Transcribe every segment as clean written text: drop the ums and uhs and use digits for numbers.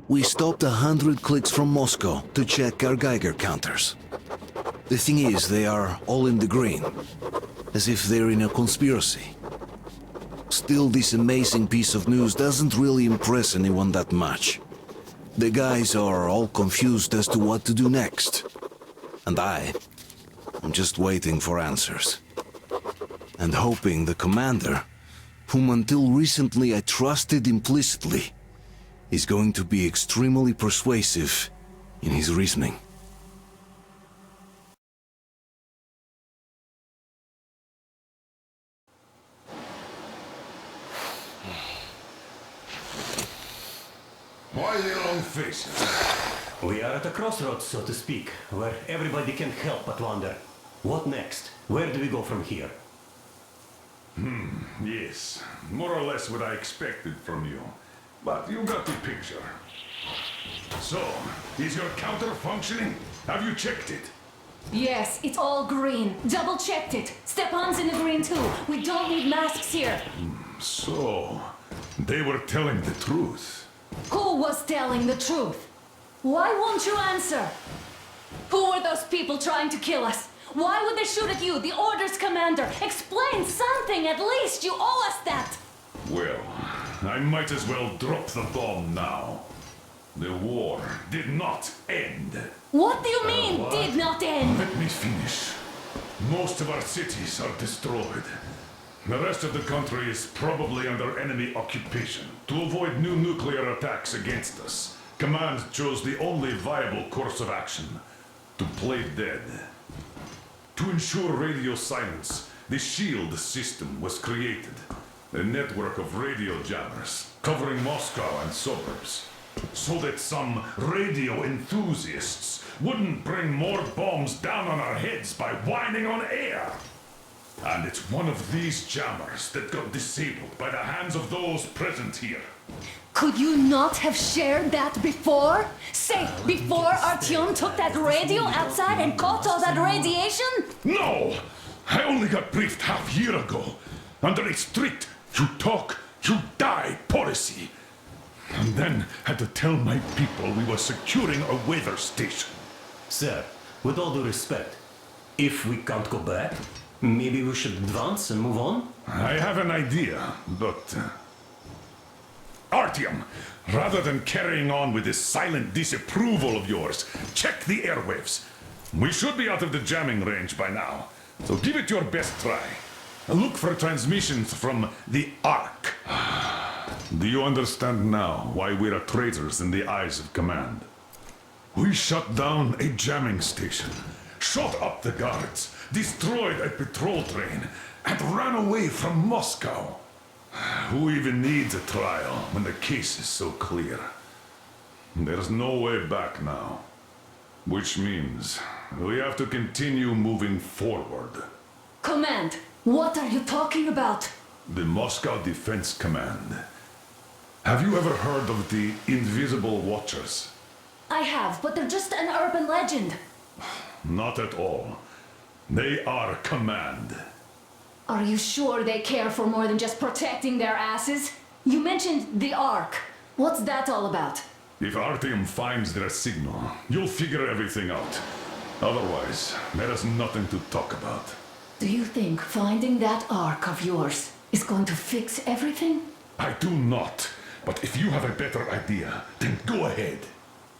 We stopped 100 clicks from Moscow to check our Geiger counters. The thing is, they are all in the green, as if they're in a conspiracy. Still, this amazing piece of news doesn't really impress anyone that much. The guys are all confused as to what to do next. And I'm just waiting for answers. And hoping the commander, whom until recently I trusted implicitly, is going to be extremely persuasive in his reasoning. Why the long faces? We are at a crossroads, so to speak, where everybody can't help but wonder, what next? Where do we go from here? Yes, more or less what I expected from you. But you got the picture. So, is your counter functioning? Have you checked it? Yes, it's all green. Double-checked it. Stepan's in the green too. We don't need masks here. So, they were telling the truth. Who was telling the truth? Why won't you answer? Who were those people trying to kill us? Why would they shoot at you, the Order's commander? Explain something, at least! You owe us that! Well, I might as well drop the bomb now. The war did not end. What do you mean, What? did not end? Let me finish. Most of our cities are destroyed. The rest of the country is probably under enemy occupation. To avoid new nuclear attacks against us, Command chose the only viable course of action: to play dead. To ensure radio silence, the SHIELD system was created. A network of radio jammers covering Moscow and suburbs. So that some radio enthusiasts wouldn't bring more bombs down on our heads by whining on air. And it's one of these jammers that got disabled by the hands of those present here. Could you not have shared that before? Say, before Artyom took that radio outside and caught all that radiation? No! I only got briefed half year ago, under a strict you talk, you die policy. And then had to tell my people we were securing a weather station. Sir, with all due respect, if we can't go back, maybe we should advance and move on? I have an idea, but... Artyom, rather than carrying on with this silent disapproval of yours, check the airwaves. We should be out of the jamming range by now, so give it your best try. Look for transmissions from the Ark. Do you understand now why we're traitors in the eyes of Command? We shut down a jamming station, shot up the guards, destroyed a patrol train, and ran away from Moscow. Who even needs a trial when the case is so clear? There's no way back now. Which means we have to continue moving forward. Command, what are you talking about? The Moscow Defense Command. Have you ever heard of the Invisible Watchers? I have, but they're just an urban legend. Not at all. They are Command. Are you sure they care for more than just protecting their asses? You mentioned the Ark. What's that all about? If Artyom finds their signal, you'll figure everything out. Otherwise, there is nothing to talk about. Do you think finding that Ark of yours is going to fix everything? I do not. But if you have a better idea, then go ahead.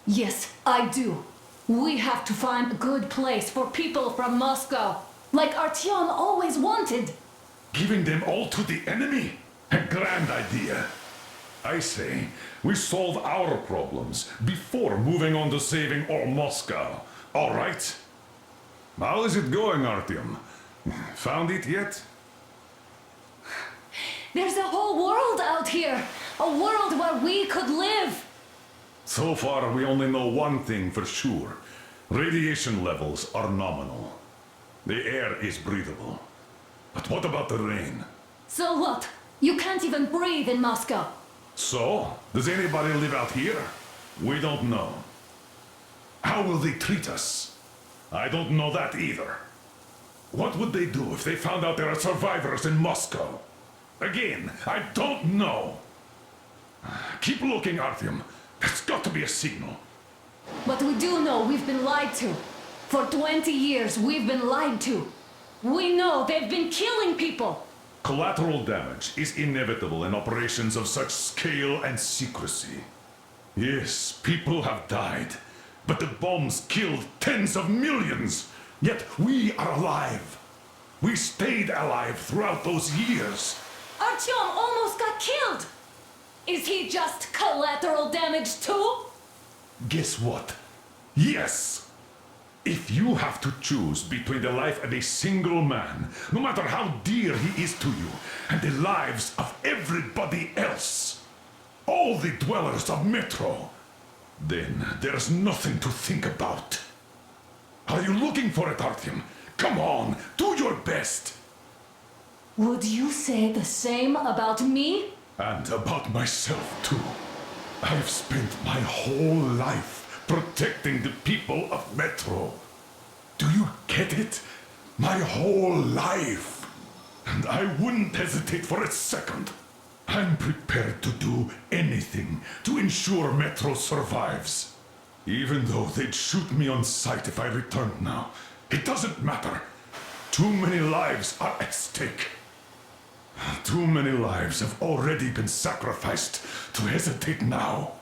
Yes, I do. We have to find a good place for people from Moscow, like Artyom always wanted. Giving them all to the enemy? A grand idea. I say, we solve our problems before moving on to saving all Moscow. All right? How is it going, Artyom? Found it yet? There's a whole world out here. A world where we could live. So far, we only know one thing for sure. Radiation levels are nominal. The air is breathable. But what about the rain? So what? You can't even breathe in Moscow. So, does anybody live out here? We don't know. How will they treat us? I don't know that either. What would they do if they found out there are survivors in Moscow? Again, I don't know. Keep looking, Artyom. That's got to be a signal. But we do know we've been lied to. For 20 years, we've been lied to. We know they've been killing people. Collateral damage is inevitable in operations of such scale and secrecy. Yes, people have died, but the bombs killed tens of millions. Yet we are alive. We stayed alive throughout those years. Artyom almost got killed. Is he just collateral damage too? Guess what? Yes! If you have to choose between the life of a single man, no matter how dear he is to you, and the lives of everybody else, all the dwellers of Metro, then there's nothing to think about. Are you looking for it, Artyom? Come on, do your best! Would you say the same about me? And about myself, too. I've spent my whole life protecting the people of Metro. Do you get it? My whole life. And I wouldn't hesitate for a second. I'm prepared to do anything to ensure Metro survives. Even though they'd shoot me on sight if I returned now. It doesn't matter. Too many lives are at stake. Too many lives have already been sacrificed to hesitate now.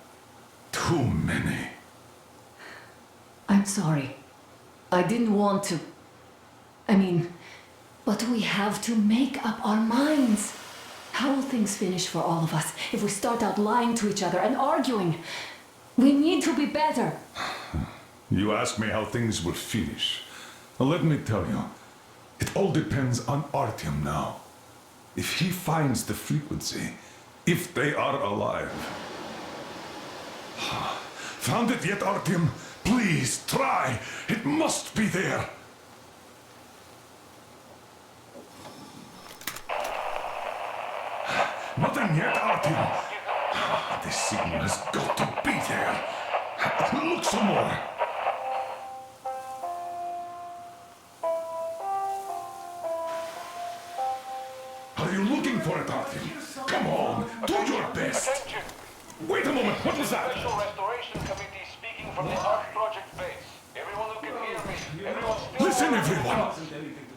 Too many. I'm sorry. I didn't want to. But we have to make up our minds. How will things finish for all of us if we start out lying to each other and arguing? We need to be better. You ask me how things will finish. Well, let me tell you. It all depends on Artyom now. If he finds the frequency, if they are alive. Found it yet, Artyom? Please, try! It must be there! Nothing yet, Artyom. The signal has got to be there. Look some more. Are you looking for it, Artyom? Come on, do your best. Attention! Wait a moment, what was that? Special Restoration Committee speaking from the Ark Project base. Everyone who can hear me, everyone still... Listen, everyone!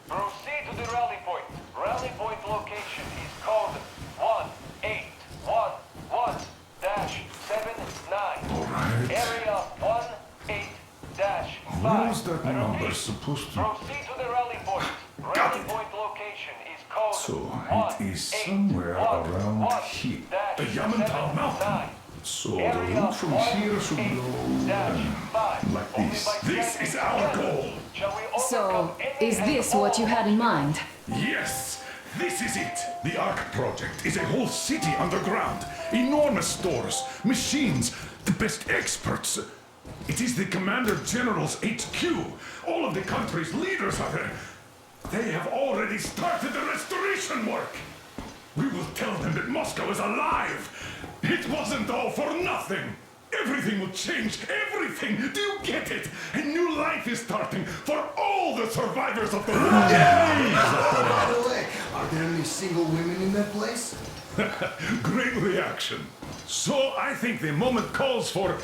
Proceed to the rally point. Rally point location is code 1811-79. Alright. Area 18-5. Where's that I number repeat, supposed to... Proceed to the rally point. Got Rally it. point location is code So, it is somewhere around here. The Yamantau Mountain. So, the route from here should go... like this. This is our goal! So, is this what you had in mind? Yes! This is it! The Ark Project is a whole city underground. Enormous stores, machines, the best experts. It is the Commander General's HQ. All of the country's leaders are there. They have already started the restoration work. We will tell them that Moscow is alive. It wasn't all for nothing. Everything will change. Everything. Do you get it? A new life is starting for all the survivors of the war. By the way, are there any single women in that place? Great reaction. So I think the moment calls for...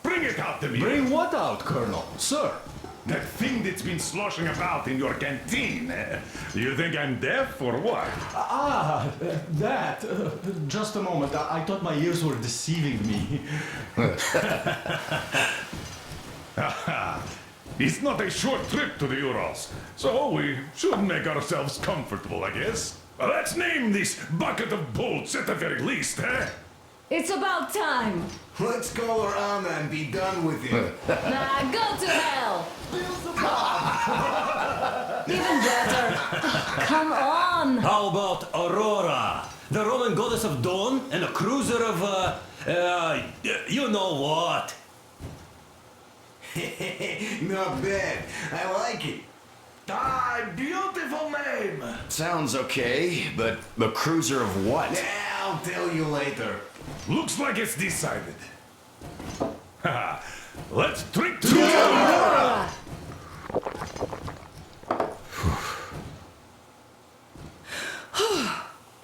Bring it out to me. Bring what out, Colonel? Sir? That thing that's been sloshing about in your canteen. You think I'm deaf or what? That. Just a moment. I thought my ears were deceiving me. It's not a short trip to the Urals, so we should make ourselves comfortable, I guess. Well, let's name this bucket of bolts at the very least, eh? It's about time. Let's call her Anna and be done with it. Nah, go to hell. Even better. Come on. How about Aurora? The Roman goddess of dawn and a cruiser of, you know what? Not bad. I like it. Ah, beautiful name! Sounds okay, but a cruiser of what? Yeah, I'll tell you later. Looks like it's decided. Let's drink to Aurora!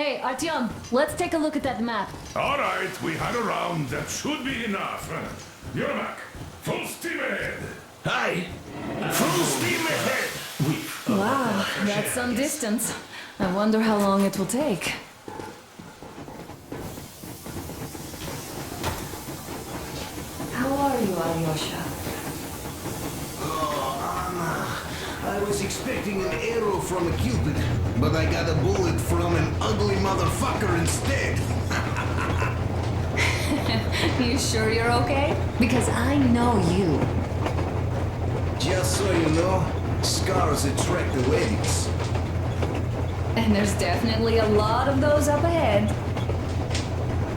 Hey, Artyom, let's take a look at that map. All right, we had a round. That should be enough. Yermak, full steam ahead. Aye. Full steam ahead. Wow, that's some distance. I wonder how long it will take. How are you, Alyosha? I was expecting an arrow from a Cupid, but I got a bullet from an ugly motherfucker instead. You sure you're okay? Because I know you. Just so you know, scars attract the ladies. And there's definitely a lot of those up ahead.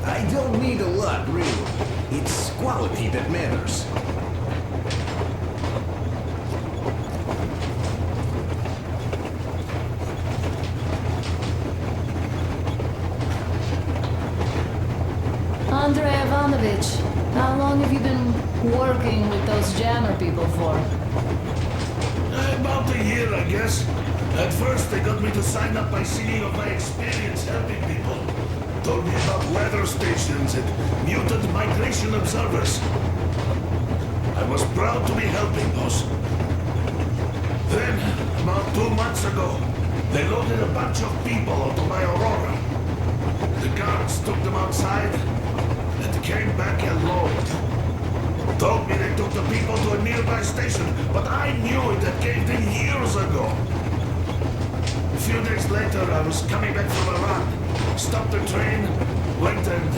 I don't need a lot, really. It's quality that matters. Andrei Ivanovich, how long have you been working with those jammer people for? About a year, I guess. At first, they got me to sign up by singing of my experience helping people. Told me about weather stations and mutant migration observers. I was proud to be helping those. Then, about 2 months ago, they loaded a bunch of people onto my Aurora. The guards took them outside and came back alone. Told me they took the people to a nearby station, but I knew it had caved in years ago. A few days later, I was coming back from a run, stopped the train, went and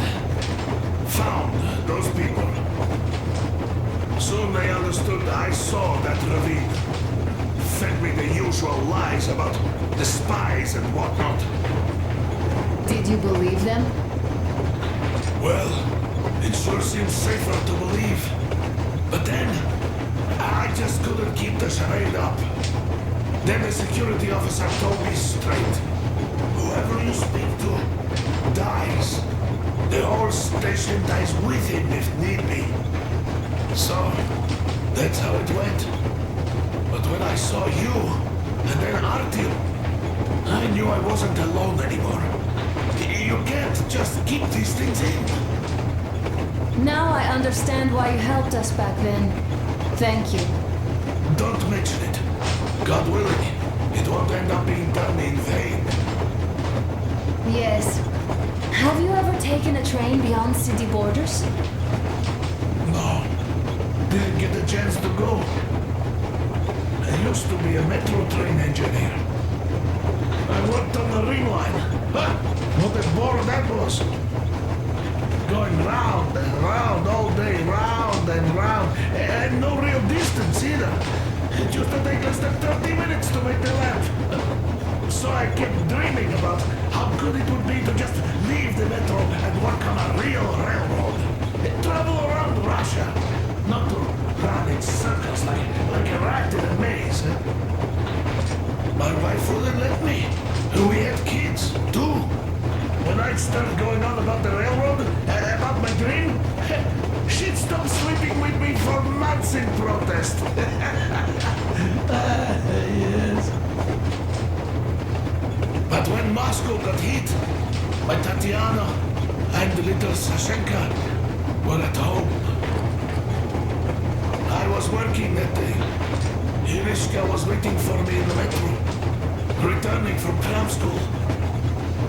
found those people. Soon they understood I saw that ravine. Fed me the usual lies about the spies and whatnot. Did you believe them? Well, it sure seems safer to believe. But then, I just couldn't keep the charade up. Then the security officer told me straight. Whoever you speak to dies. The whole station dies with him if need be. So, that's how it went. But when I saw you, and then Artyom, I knew I wasn't alone anymore. You can't just keep these things in. Now I understand why you helped us back then. Thank you. Don't mention it. God willing, it won't end up being done in vain. Yes. Have you ever taken a train beyond city borders? No, didn't get a chance to go. I used to be a metro train engineer. I worked on the ring line. Ha! What a bore that was. Going round and round all day, round and round, and no real distance either. It used to take less than 30 minutes to make the lap. So I kept dreaming about how good it would be to just leave the metro and work on a real railroad. And travel around Russia, not to run in circles like a rat in a maze. My wife wouldn't let me. We had kids, too. When I'd start going on about the railroad, about my dream, she'd stop sleeping with me for months in protest. Yes. But when Moscow got hit, my Tatiana and little Sashenka were at home. I was working that day. Irishka was waiting for me in the metro, returning from tram school.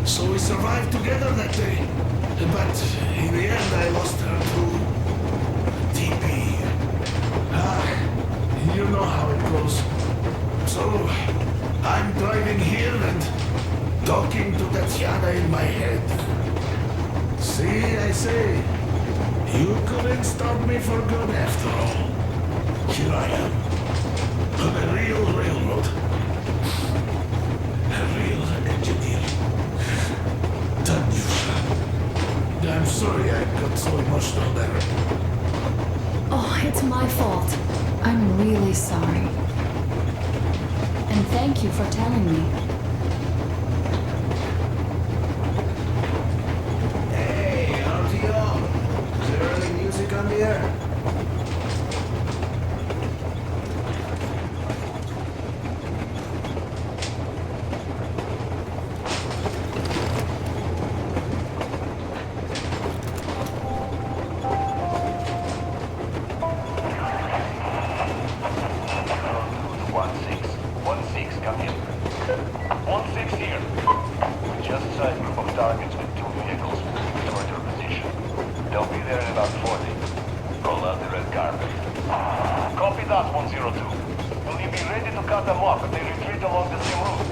So we survived together that day. But in the end, I lost her to TB. You know how it goes. So I'm driving here and talking to Tatiana in my head. See, I say, you couldn't stop me for good after all. Here I am, on a real railroad. A real engineer. Tanyusha. I'm sorry I got so emotional there. Oh, it's my fault. I'm really sorry. And thank you for telling me. Hey, Artyom! Is there any music on the air? that, 102. Will you be ready to cut them off if they retreat along the same route?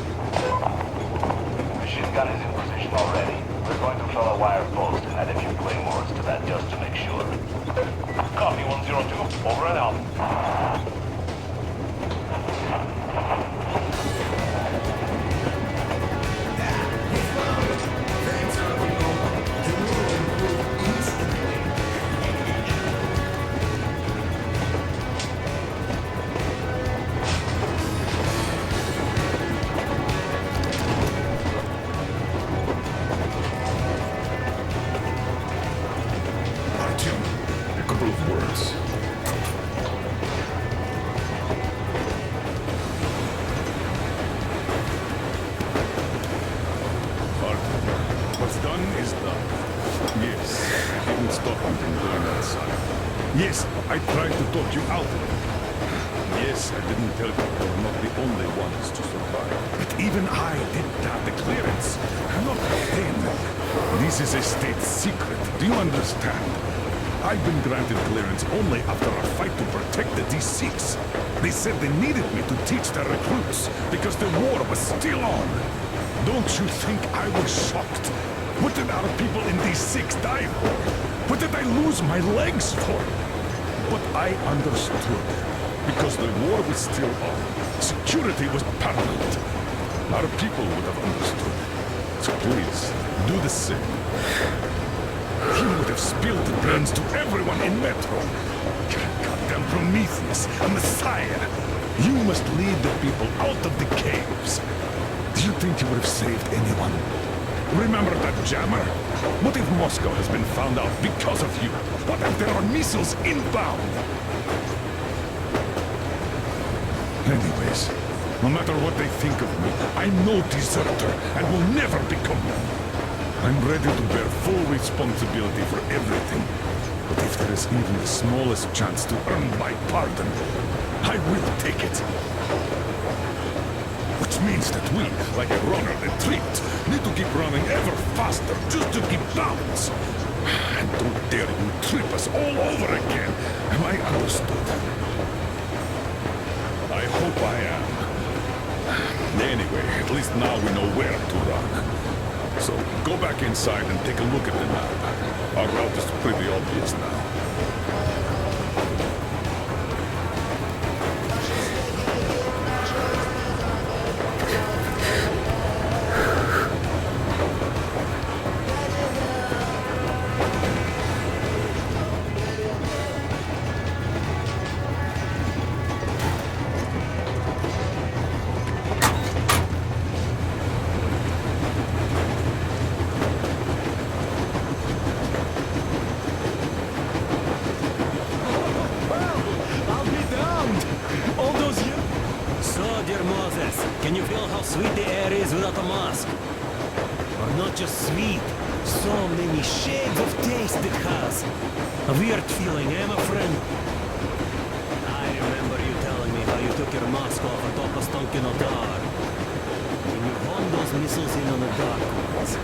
Machine gun is in position already. We're going to throw a wire post and add a few claymores to that just to make sure. Copy, 102. Over and out. Thanks, Arvino. You will improve instantly. Artyom, a couple of words. Artyom, what's done is done. Yes, I didn't stop you from going outside. Yes, I tried to talk you out of it. Yes, I didn't tell you you were not the only ones to survive. But even I didn't have the clearance. Not then. This is a state secret. Do you understand? I've been granted clearance only after a fight to protect the D6. They said they needed me to teach their recruits because the war was still on. Don't you think I was shocked? What did our people in D6 die for? What did I lose my legs for? But I understood. Because the war was still on. Security was paramount. Our people would have understood. So please, do the same. You would have spilled the brains to everyone in Metro. You're a goddamn Prometheus, a messiah. You must lead the people out of the caves. Do you think you would have saved anyone? Remember that jammer? What if Moscow has been found out because of you? What if there are missiles inbound? Anyways, no matter what they think of me, I'm no deserter and will never become one. I'm ready to bear full responsibility for everything. But if there is even the smallest chance to earn my pardon, I will take it. Which means that we, like a runner that tripped, need to keep running ever faster just to keep balance. And don't dare you trip us all over again. Am I understood? I hope I am. Anyway, at least now we know where to run. So go back inside and take a look at the map. Our route is pretty obvious now. Can you feel how sweet the air is without a mask? Or not just sweet, so many shades of taste it has. A weird feeling, eh, my friend? I remember you telling me how you took your mask off atop a Stonkin Odar. When you honed those missiles in on the dark ones,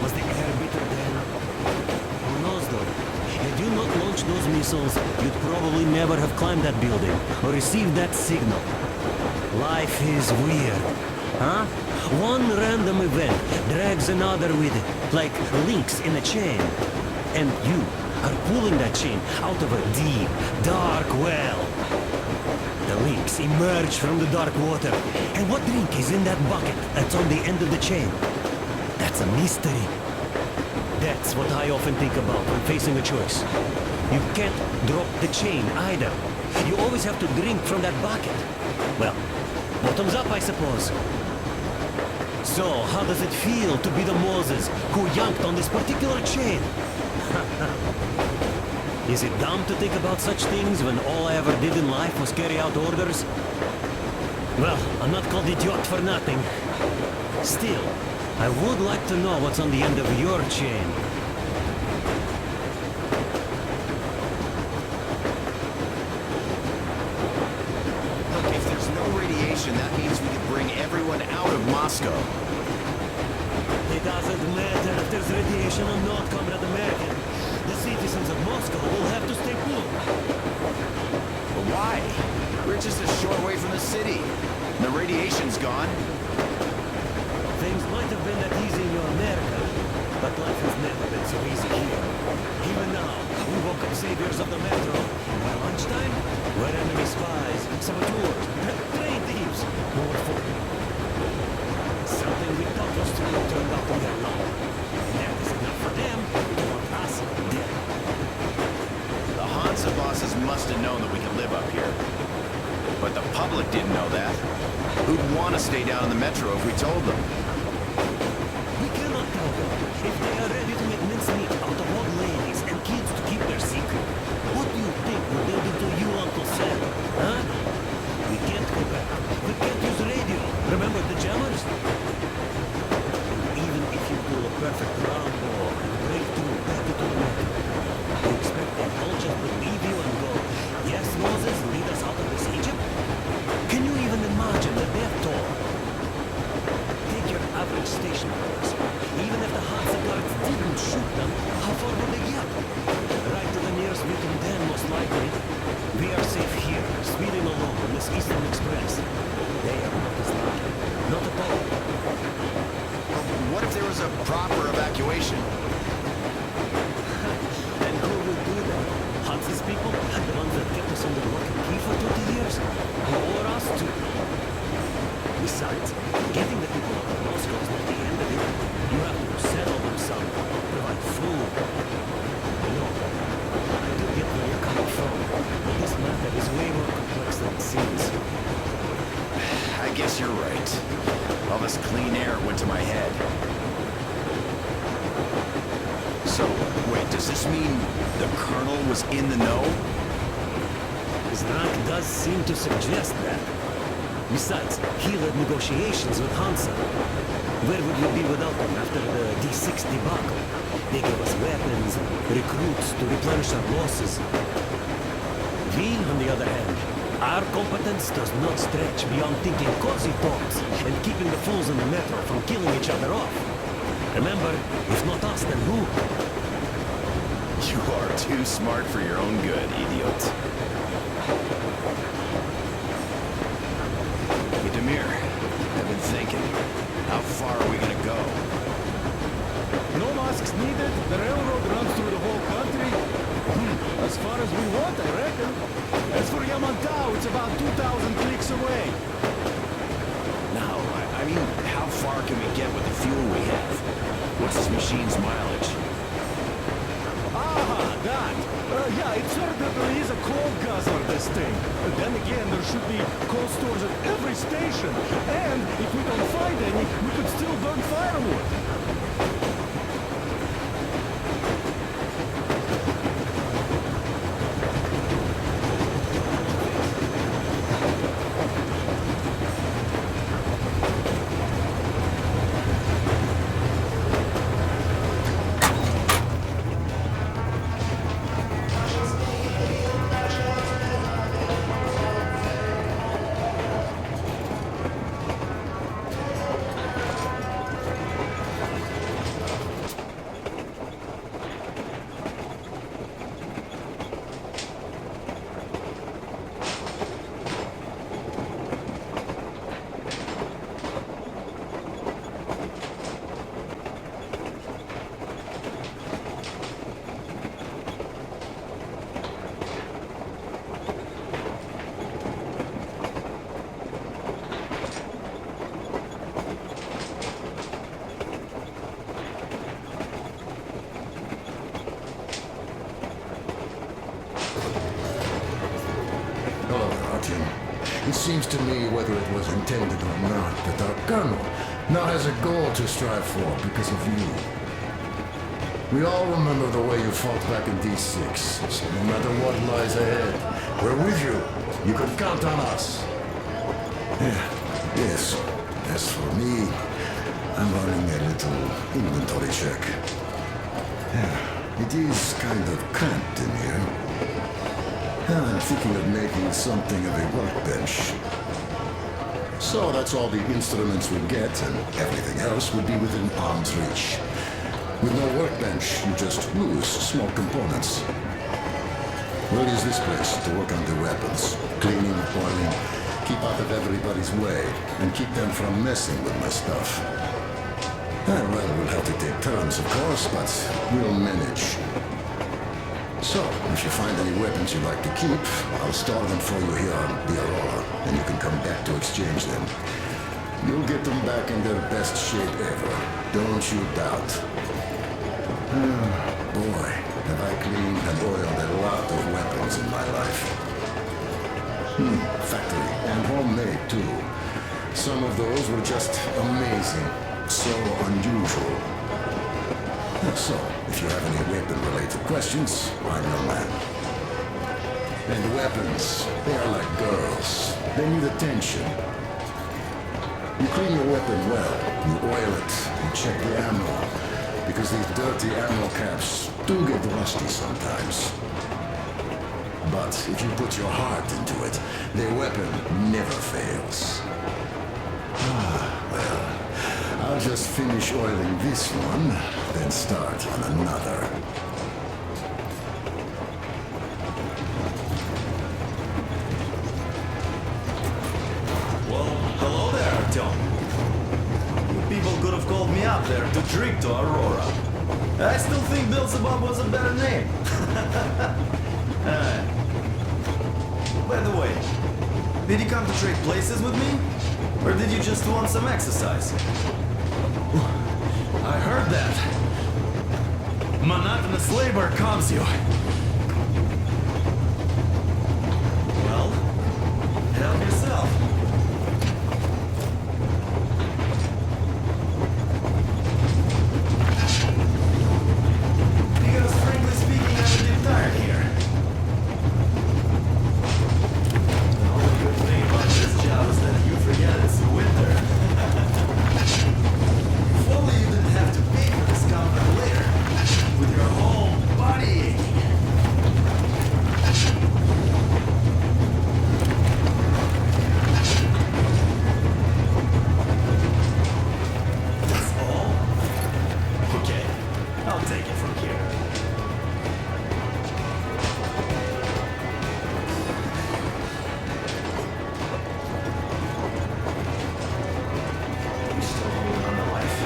was the air bitter then? Who knows though? Had you not launched those missiles, you'd probably never have climbed that building or received that signal. Life is weird, huh? One random event drags another with it, like links in a chain. And you are pulling that chain out of a deep, dark well. The links emerge from the dark water. And what drink is in that bucket that's on the end of the chain? That's a mystery. That's what I often think about when facing a choice. You can't drop the chain either. You always have to drink from that bucket. Well, bottoms up, I suppose. So, how does it feel to be the Moses who yanked on this particular chain? Is it dumb to think about such things when all I ever did in life was carry out orders? Well, I'm not called idiot for nothing. Still, I would like to know what's on the end of your chain. Look, if there's no radiation, that means we can bring everyone out of Moscow. It doesn't matter if there's radiation or not, Comrade American. The citizens of Moscow will have to stay put. But why? saviors of the metro. By lunchtime, we're enemy spies, saboteurs, train thieves. More for something we thought was true turned out to be a lie. And that is enough for them to want us dead. The Hansa bosses must have known that we could live up here. But the public didn't know that. Who'd want to stay down in the metro if we told them? We cannot tell them. If they are ready to make mincemeat out of old ladies and kids to keep their secret, what do you think will they do to you, Uncle Sam? Huh? We can't go back. We can't use radio. Remember the jammers? Even if you pull a perfect round ball and break through back into the metro, you expect they all just believe you and go, yes, Moses, lead us out of this Egypt? Can you even imagine the death toll? Take your average station force. Even if the Hansa guards didn't shoot them, how far would they get? Right to the nearest meeting den, most likely. We are safe here, speeding along on this Eastern Express. They are not as lucky. Not at all. What if there was a proper evacuation? And who will do that? Hansa's people? The ones that kept us under lock and key for 20 years? Or us too? Besides, getting the people out of Moscow is not the end of it. You have to settle them some, provide food. No, I do get where you're coming from, but this matter is way more complex than it seems. I guess you're right. All this clean air went to my head. So, wait, does this mean the Colonel was in the know? His rank does seem to suggest that. Besides, he led negotiations with Hansa. Where would we be without them after the D6 debacle? They gave us weapons and recruits to replenish our losses. We, on the other hand, our competence does not stretch beyond thinking cozy thoughts and keeping the fools in the metro from killing each other off. Remember, if not us, then who? You are too smart for your own good, idiot. Hey, Demir, I've been thinking. How far are we gonna go? No masks needed. The railroad runs through the whole country. As far as we want, I reckon. As for Yamantau, it's about 2,000 clicks away. No, I mean, how far can we get with the fuel we have? What's this machine's mileage? Ah, that. Yeah, it certainly is a coal guzzler, this thing. But then again, there should be coal stores at every station. And if we don't find any, we could still burn firewood. It seems to me, whether it was intended or not, that our Colonel now has a goal to strive for because of you. We all remember the way you fought back in D6, so no matter what lies ahead, we're with you. You can count on us. Yes. As for me, I'm running a little inventory check. It is kind of cramped in here. I'm thinking of making something of a workbench. So that's all the instruments we get, and everything else would be within arm's reach. With no workbench, you just lose small components. We'll use this place to work on the weapons. Cleaning, boiling, keep out of everybody's way, and keep them from messing with my stuff. Well, we'll have to take turns, of course, but we'll manage. So, if you find any weapons you'd like to keep, I'll store them for you here on the Aurora, and you can come back to exchange them. You'll get them back in their best shape ever. Don't you doubt. Boy, have I cleaned and oiled a lot of weapons in my life. Factory and homemade, too. Some of those were just amazing. So unusual. So, if you have any weapon-related questions, I'm your man. And weapons, they are like girls. They need attention. You clean your weapon well, you oil it, you check the ammo, because these dirty ammo caps do get rusty sometimes. But if you put your heart into it, the weapon never fails. Well, I'll just finish oiling this one, then start on another. Well, hello there, Tom. You people could have called me up there to drink to Aurora. I still think Beelzebub was a better name. By the way, did you come to trade places with me? Or did you just want some exercise? I heard that. Monotonous labor calms you. Well, help yourself. Because frankly speaking, I'm a bit tired here. The only good thing about this job is that you forget it's the winter. If only you didn't have to pay for this comfort later, with your whole body aching. That's all? Okay, I'll take it from here. You still holding on to life?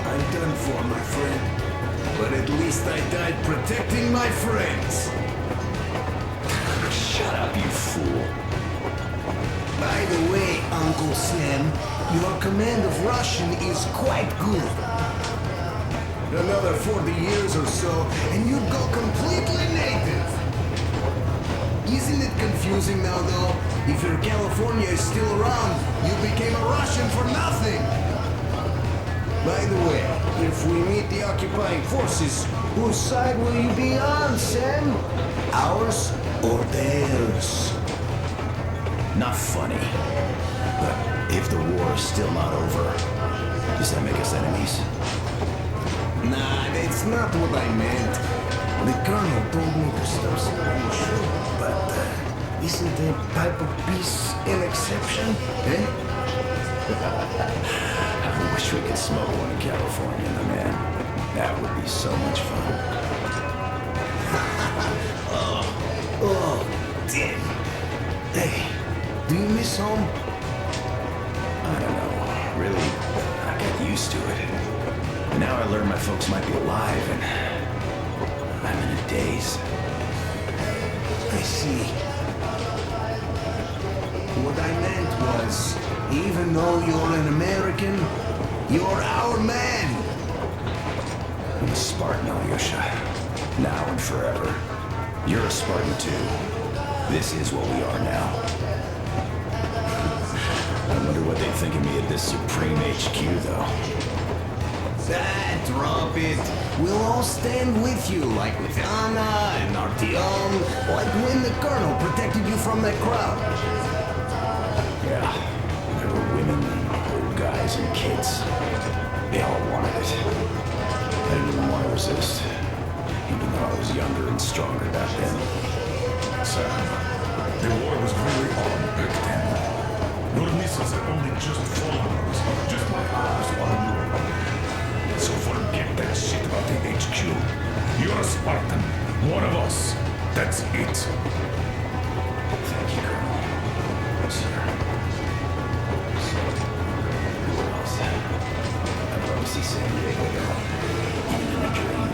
I'm done for, my friend. But at least I died protecting my friends. Shut up, you fool. By the way, Uncle Sam, your command of Russian is quite good. Another 40 years or so, and you'd go completely native. Isn't it confusing now, though? If your California is still around, you became a Russian for nothing. By the way, if we meet the occupying forces, whose side will you be on, Sam? Ours or theirs? Not funny. But if the war is still not over, does that make us enemies? Nah, that's not what I meant. The colonel told me to stop saying sure, but isn't a type of peace an exception, eh? I wish we could smoke one in California, my man. That would be so much fun. Oh, damn. Hey, do you miss home? I don't know. Really, I got used to it. And now I learn my folks might be alive, and I'm in a daze. I see. What I meant was, even though you're an American, you're our man. I'm a Spartan, Alyosha. Now and forever. You're a Spartan too. This is what we are now. I wonder what they think of me at this Supreme HQ, though. Drop it. We'll all stand with you, like with Anna and Artyom, like when the colonel protected you from that crowd. Yeah, there were women, old guys, and kids. They all wanted it. I didn't even want to resist, even though I was younger and stronger back then. Sam, the war was really on back then. Your missiles had only just fallen on us, just like ours on you. So forget that shit about the HQ. You're a Spartan, one of us. That's it. Thank you, Colonel. Sir. Who else? I'd probably see San Diego, though. Even in a dream.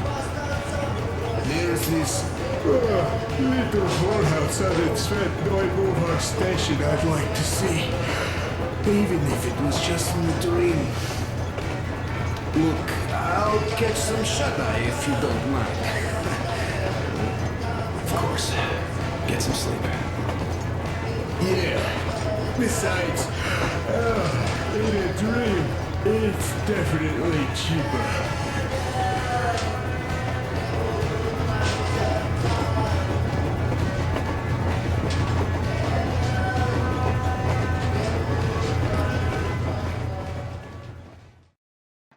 There's this little whorehouse out at Svet Neubauer Station I'd like to see. Even if it was just in a dream. Look, I'll catch some shut-eye if you don't mind. Of course. Get some sleep. Yeah. Besides, in a dream, it's definitely cheaper.